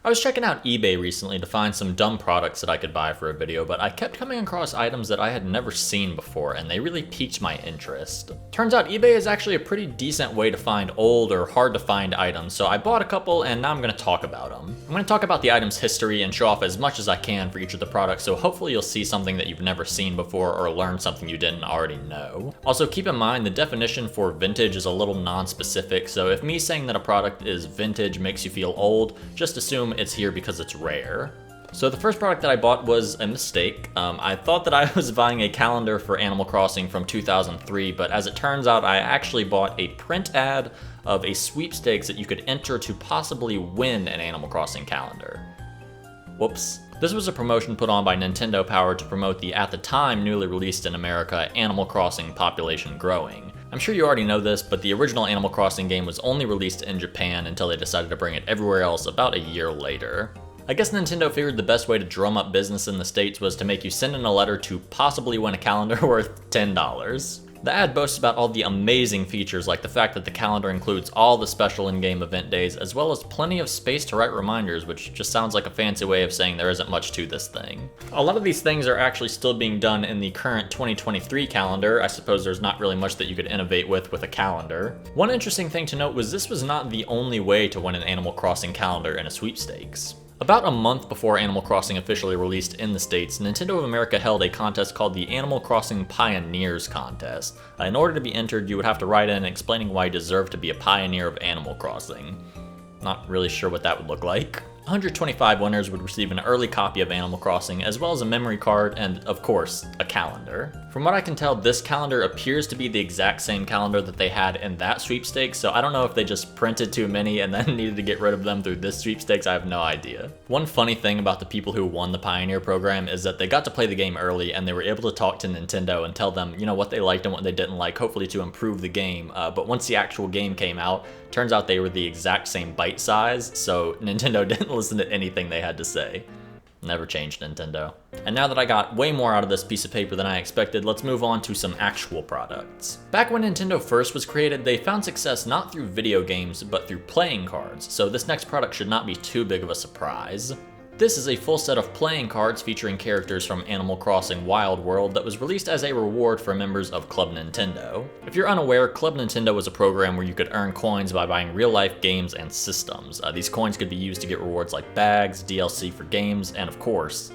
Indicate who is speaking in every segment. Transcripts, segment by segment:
Speaker 1: I was checking out eBay recently to find some dumb products that I could buy for a video, but I kept coming across items that I had never seen before, and they really piqued my interest. Turns out eBay is actually a pretty decent way to find old or hard to find items, so I bought a couple and now I'm going to talk about them. I'm going to talk about the item's history and show off as much as I can for each of the products, so hopefully you'll see something that you've never seen before or learn something you didn't already know. Also, keep in mind the definition for vintage is a little non-specific, so if me saying that a product is vintage makes you feel old, just assume it's here because it's rare. So the first product that I bought was a mistake. I thought that I was buying a calendar for Animal Crossing from 2003, but as it turns out, I actually bought a print ad of a sweepstakes that you could enter to possibly win an Animal Crossing calendar. Whoops. This was a promotion put on by Nintendo Power to promote the, at the time, newly released in America, Animal Crossing Population Growing. I'm sure you already know this, but the original Animal Crossing game was only released in Japan until they decided to bring it everywhere else about a year later. I guess Nintendo figured the best way to drum up business in the States was to make you send in a letter to possibly win a calendar worth $10. The ad boasts about all the amazing features, like the fact that the calendar includes all the special in-game event days, as well as plenty of space to write reminders, which just sounds like a fancy way of saying there isn't much to this thing. A lot of these things are actually still being done in the current 2023 calendar. I suppose there's not really much that you could innovate with a calendar. One interesting thing to note was this was not the only way to win an Animal Crossing calendar in a sweepstakes. About a month before Animal Crossing officially released in the States, Nintendo of America held a contest called the Animal Crossing Pioneers Contest. In order to be entered, you would have to write in explaining why you deserve to be a pioneer of Animal Crossing. Not really sure what that would look like. 125 winners would receive an early copy of Animal Crossing, as well as a memory card and, of course, a calendar. From what I can tell, this calendar appears to be the exact same calendar that they had in that sweepstakes, so I don't know if they just printed too many and then needed to get rid of them through this sweepstakes. I have no idea. One funny thing about the people who won the Pioneer program is that they got to play the game early and they were able to talk to Nintendo and tell them, what they liked and what they didn't like, hopefully to improve the game. But once the actual game came out, turns out they were the exact same bite size, so Nintendo didn't listen to anything they had to say. Never changed, Nintendo. And now that I got way more out of this piece of paper than I expected, let's move on to some actual products. Back when Nintendo first was created, they found success not through video games, but through playing cards, so this next product should not be too big of a surprise. This is a full set of playing cards featuring characters from Animal Crossing Wild World that was released as a reward for members of Club Nintendo. If you're unaware, Club Nintendo was a program where you could earn coins by buying real-life games and systems. These coins could be used to get rewards like bags, DLC for games, and of course,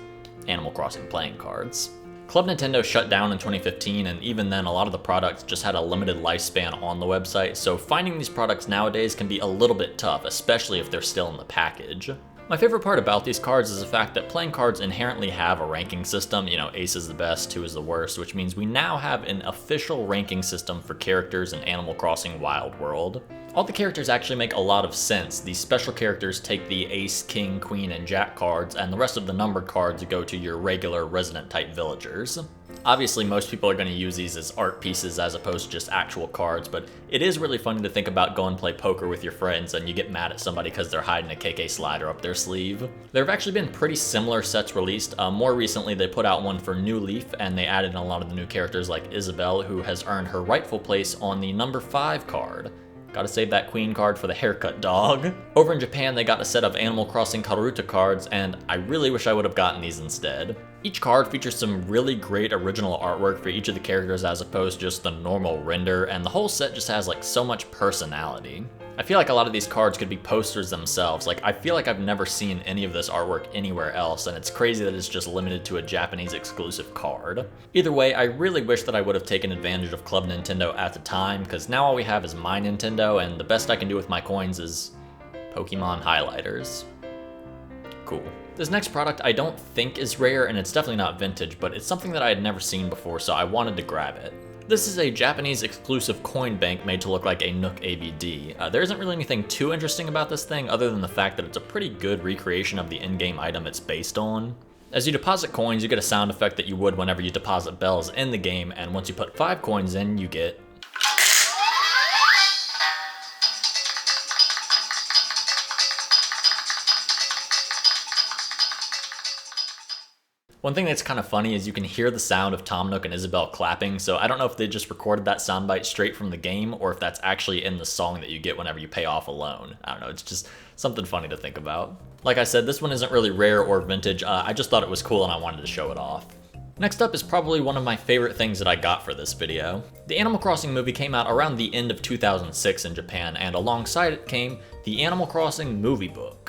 Speaker 1: Animal Crossing playing cards. Club Nintendo shut down in 2015, and even then a lot of the products just had a limited lifespan on the website, so finding these products nowadays can be a little bit tough, especially if they're still in the package. My favorite part about these cards is the fact that playing cards inherently have a ranking system. Ace is the best, 2 is the worst, which means we now have an official ranking system for characters in Animal Crossing Wild World. All the characters actually make a lot of sense. These special characters take the Ace, King, Queen, and Jack cards, and the rest of the numbered cards go to your regular resident-type villagers. Obviously, most people are going to use these as art pieces as opposed to just actual cards, but it is really funny to think about going and play poker with your friends and you get mad at somebody because they're hiding a KK slider up their sleeve. There have actually been pretty similar sets released. More recently, they put out one for New Leaf, and they added in a lot of the new characters like Isabelle, who has earned her rightful place on the number 5 card. Gotta save that queen card for the haircut dog. Over in Japan, they got a set of Animal Crossing Karuta cards, and I really wish I would have gotten these instead. Each card features some really great original artwork for each of the characters as opposed to just the normal render, and the whole set just has so much personality. I feel like a lot of these cards could be posters themselves. I feel like I've never seen any of this artwork anywhere else, and it's crazy that it's just limited to a Japanese exclusive card. Either way, I really wish that I would have taken advantage of Club Nintendo at the time, because now all we have is my Nintendo, and the best I can do with my coins is Pokemon highlighters. Cool. This next product I don't think is rare, and it's definitely not vintage, but it's something that I had never seen before, so I wanted to grab it. This is a Japanese exclusive coin bank made to look like a Nook AVD. There isn't really anything too interesting about this thing other than the fact that it's a pretty good recreation of the in-game item it's based on. As you deposit coins, you get a sound effect that you would whenever you deposit bells in the game, and once you put 5 coins in, you get One thing that's kind of funny is you can hear the sound of Tom Nook and Isabelle clapping, so I don't know if they just recorded that soundbite straight from the game or if that's actually in the song that you get whenever you pay off a loan. I don't know, it's just something funny to think about. Like I said, this one isn't really rare or vintage, I just thought it was cool and I wanted to show it off. Next up is probably one of my favorite things that I got for this video. The Animal Crossing movie came out around the end of 2006 in Japan, and alongside it came the Animal Crossing movie book.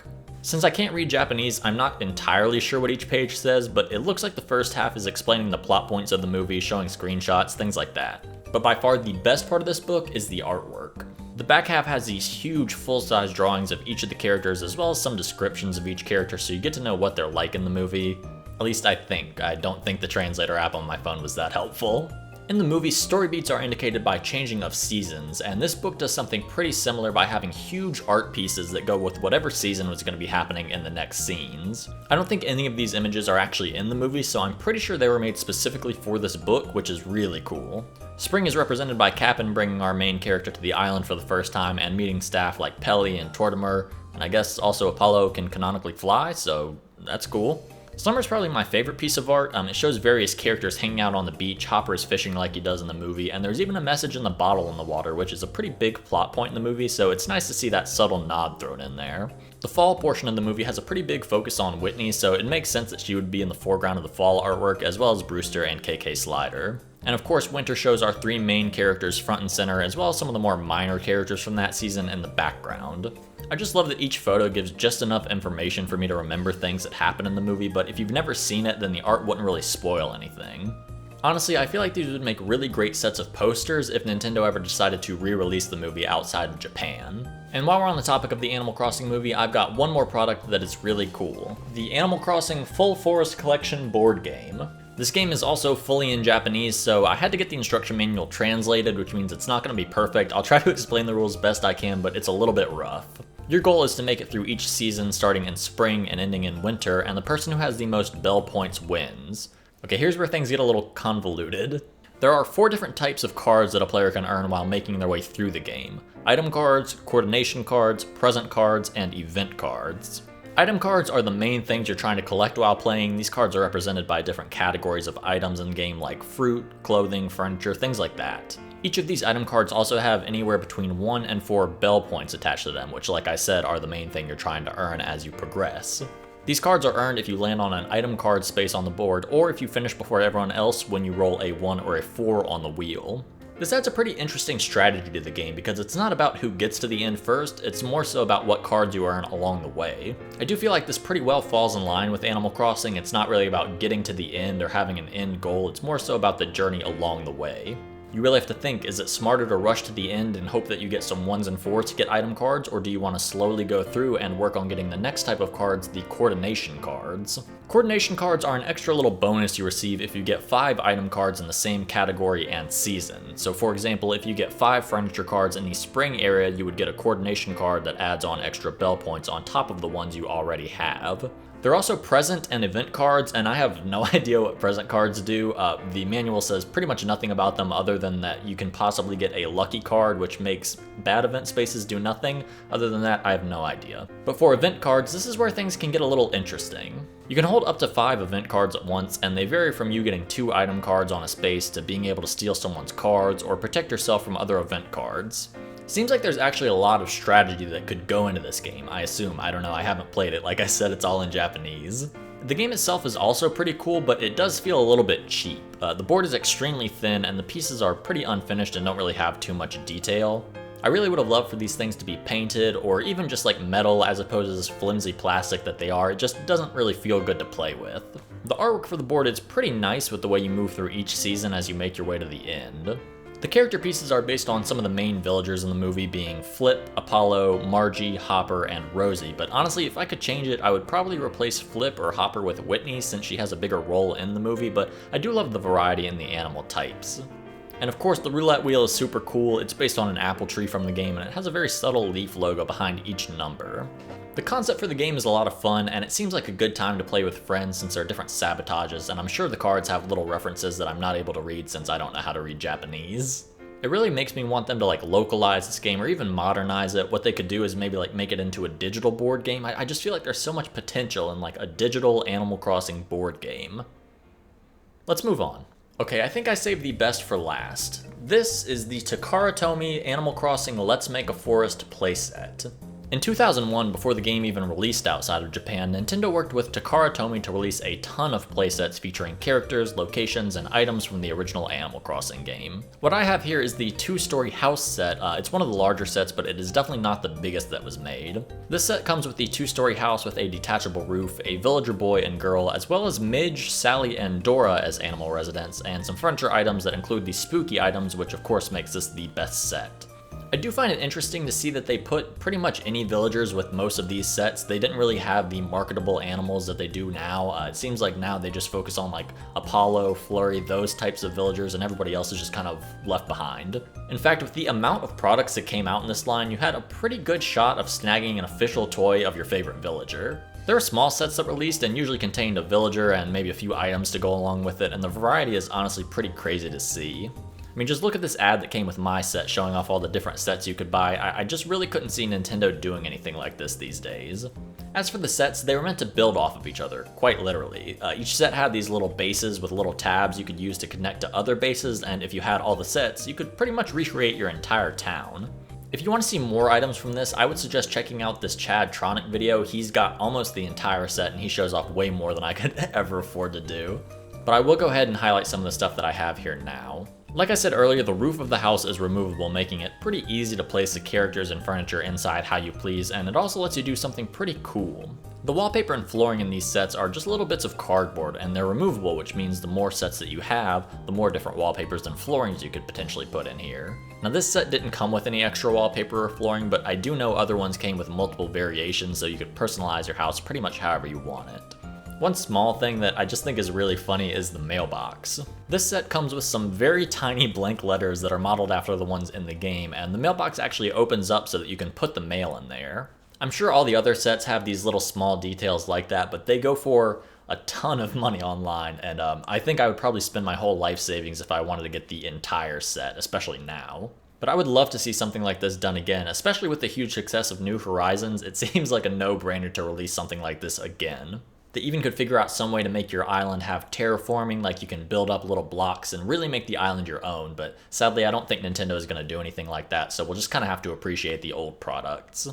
Speaker 1: Since I can't read Japanese, I'm not entirely sure what each page says, but it looks like the first half is explaining the plot points of the movie, showing screenshots, things like that. But by far the best part of this book is the artwork. The back half has these huge full-size drawings of each of the characters as well as some descriptions of each character, so you get to know what they're like in the movie. At least I think. I don't think the translator app on my phone was that helpful. In the movie, story beats are indicated by changing of seasons, and this book does something pretty similar by having huge art pieces that go with whatever season was going to be happening in the next scenes. I don't think any of these images are actually in the movie, so I'm pretty sure they were made specifically for this book, which is really cool. Spring is represented by Cap'n bringing our main character to the island for the first time and meeting staff like Pelly and Tortimer, and I guess also Apollo can canonically fly, so that's cool. Summer's probably my favorite piece of art. It shows various characters hanging out on the beach, Hopper is fishing like he does in the movie, and there's even a message in the bottle in the water, which is a pretty big plot point in the movie, so it's nice to see that subtle nod thrown in there. The fall portion of the movie has a pretty big focus on Whitney, so it makes sense that she would be in the foreground of the fall artwork, as well as Brewster and KK Slider. And of course, winter shows our three main characters front and center, as well as some of the more minor characters from that season in the background. I just love that each photo gives just enough information for me to remember things that happen in the movie, but if you've never seen it, then the art wouldn't really spoil anything. Honestly, I feel like these would make really great sets of posters if Nintendo ever decided to re-release the movie outside of Japan. And while we're on the topic of the Animal Crossing movie, I've got one more product that is really cool. The Animal Crossing Full Forest Collection board game. This game is also fully in Japanese, so I had to get the instruction manual translated, which means it's not going to be perfect. I'll try to explain the rules best I can, but it's a little bit rough. Your goal is to make it through each season starting in spring and ending in winter, and the person who has the most bell points wins. Okay, here's where things get a little convoluted. There are 4 different types of cards that a player can earn while making their way through the game. Item cards, coordination cards, present cards, and event cards. Item cards are the main things you're trying to collect while playing. These cards are represented by different categories of items in game like fruit, clothing, furniture, things like that. Each of these item cards also have anywhere between 1 and 4 bell points attached to them, which like I said are the main thing you're trying to earn as you progress. These cards are earned if you land on an item card space on the board, or if you finish before everyone else when you roll a 1 or a 4 on the wheel. This adds a pretty interesting strategy to the game because it's not about who gets to the end first, it's more so about what cards you earn along the way. I do feel like this pretty well falls in line with Animal Crossing. It's not really about getting to the end or having an end goal, it's more so about the journey along the way. You really have to think, is it smarter to rush to the end and hope that you get some 1s and 4s to get item cards, or do you want to slowly go through and work on getting the next type of cards, the coordination cards? Coordination cards are an extra little bonus you receive if you get 5 item cards in the same category and season. So for example, if you get 5 furniture cards in the spring area, you would get a coordination card that adds on extra bell points on top of the ones you already have. There are also present and event cards, and I have no idea what present cards do. The manual says pretty much nothing about them other than that you can possibly get a lucky card, which makes bad event spaces do nothing. Other than that, I have no idea. But for event cards, this is where things can get a little interesting. You can hold up to 5 event cards at once, and they vary from you getting 2 item cards on a space to being able to steal someone's cards or protect yourself from other event cards. Seems like there's actually a lot of strategy that could go into this game, I assume. I don't know, I haven't played it. Like I said, it's all in Japanese. The game itself is also pretty cool, but it does feel a little bit cheap. The board is extremely thin, and the pieces are pretty unfinished and don't really have too much detail. I really would have loved for these things to be painted, or even just like metal as opposed to this flimsy plastic that they are. It just doesn't really feel good to play with. The artwork for the board is pretty nice with the way you move through each season as you make your way to the end. The character pieces are based on some of the main villagers in the movie being Flip, Apollo, Margie, Hopper, and Rosie, but honestly if I could change it I would probably replace Flip or Hopper with Whitney since she has a bigger role in the movie, but I do love the variety in the animal types. And of course the roulette wheel is super cool. It's based on an apple tree from the game and it has a very subtle leaf logo behind each number. The concept for the game is a lot of fun, and it seems like a good time to play with friends since there are different sabotages, and I'm sure the cards have little references that I'm not able to read since I don't know how to read Japanese. It really makes me want them to like localize this game or even modernize it. What they could do is maybe like make it into a digital board game. I just feel like there's so much potential in like a digital Animal Crossing board game. Let's move on. Okay, I think I saved the best for last. This is the Takara Tomy Animal Crossing Let's Make a Forest playset. In 2001, before the game even released outside of Japan, Nintendo worked with Takara Tomy to release a ton of playsets featuring characters, locations, and items from the original Animal Crossing game. What I have here is the 2-story house set. It's one of the larger sets, but it is definitely not the biggest that was made. This set comes with the 2-story house with a detachable roof, a villager boy and girl, as well as Midge, Sally, and Dora as animal residents, and some furniture items that include the spooky items, which of course makes this the best set. I do find it interesting to see that they put pretty much any villagers with most of these sets. They didn't really have the marketable animals that they do now. It seems like now they just focus on like Apollo, Flurry, those types of villagers, and everybody else is just kind of left behind. In fact, with the amount of products that came out in this line, you had a pretty good shot of snagging an official toy of your favorite villager. There are small sets that released and usually contained a villager and maybe a few items to go along with it, and the variety is honestly pretty crazy to see. I mean, just look at this ad that came with my set showing off all the different sets you could buy. I just really couldn't see Nintendo doing anything like this these days. As for the sets, they were meant to build off of each other, quite literally. Each set had these little bases with little tabs you could use to connect to other bases, and if you had all the sets, you could pretty much recreate your entire town. If you want to see more items from this, I would suggest checking out this Chad Tronic video. He's got almost the entire set, and he shows off way more than I could ever afford to do. But I will go ahead and highlight some of the stuff that I have here now. Like I said earlier, the roof of the house is removable, making it pretty easy to place the characters and furniture inside how you please, and it also lets you do something pretty cool. The wallpaper and flooring in these sets are just little bits of cardboard, and they're removable, which means the more sets that you have, the more different wallpapers and floorings you could potentially put in here. Now this set didn't come with any extra wallpaper or flooring, but I do know other ones came with multiple variations, so you could personalize your house pretty much however you want it. One small thing that I just think is really funny is the mailbox. This set comes with some very tiny blank letters that are modeled after the ones in the game, and the mailbox actually opens up so that you can put the mail in there. I'm sure all the other sets have these little small details like that, but they go for a ton of money online, and I think I would probably spend my whole life savings if I wanted to get the entire set, especially now. But I would love to see something like this done again, especially with the huge success of New Horizons. It seems like a no-brainer to release something like this again. They even could figure out some way to make your island have terraforming, like you can build up little blocks and really make the island your own, but sadly I don't think Nintendo is going to do anything like that, so we'll just kind of have to appreciate the old products.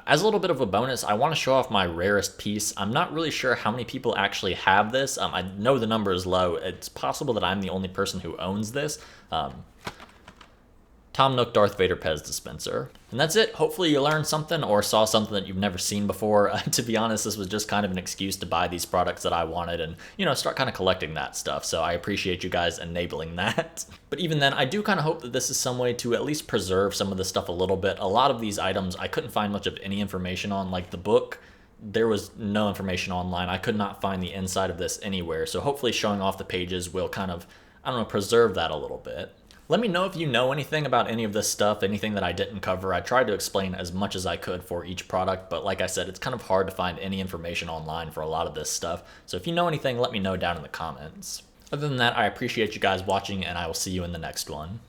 Speaker 1: As a little bit of a bonus, I want to show off my rarest piece. I'm not really sure how many people actually have this. I know the number is low. It's possible that I'm the only person who owns this. Tom Nook Darth Vader Pez dispenser. And that's it. Hopefully you learned something or saw something that you've never seen before. To be honest, this was just kind of an excuse to buy these products that I wanted and, you know, start kind of collecting that stuff. So I appreciate you guys enabling that. But even then, I do kind of hope that this is some way to at least preserve some of this stuff a little bit. A lot of these items I couldn't find much of any information on, like the book. There was no information online. I could not find the inside of this anywhere. So hopefully showing off the pages will kind of, I don't know, preserve that a little bit. Let me know if you know anything about any of this stuff, anything that I didn't cover. I tried to explain as much as I could for each product, but like I said, it's kind of hard to find any information online for a lot of this stuff. So if you know anything, let me know down in the comments. Other than that, I appreciate you guys watching, and I will see you in the next one.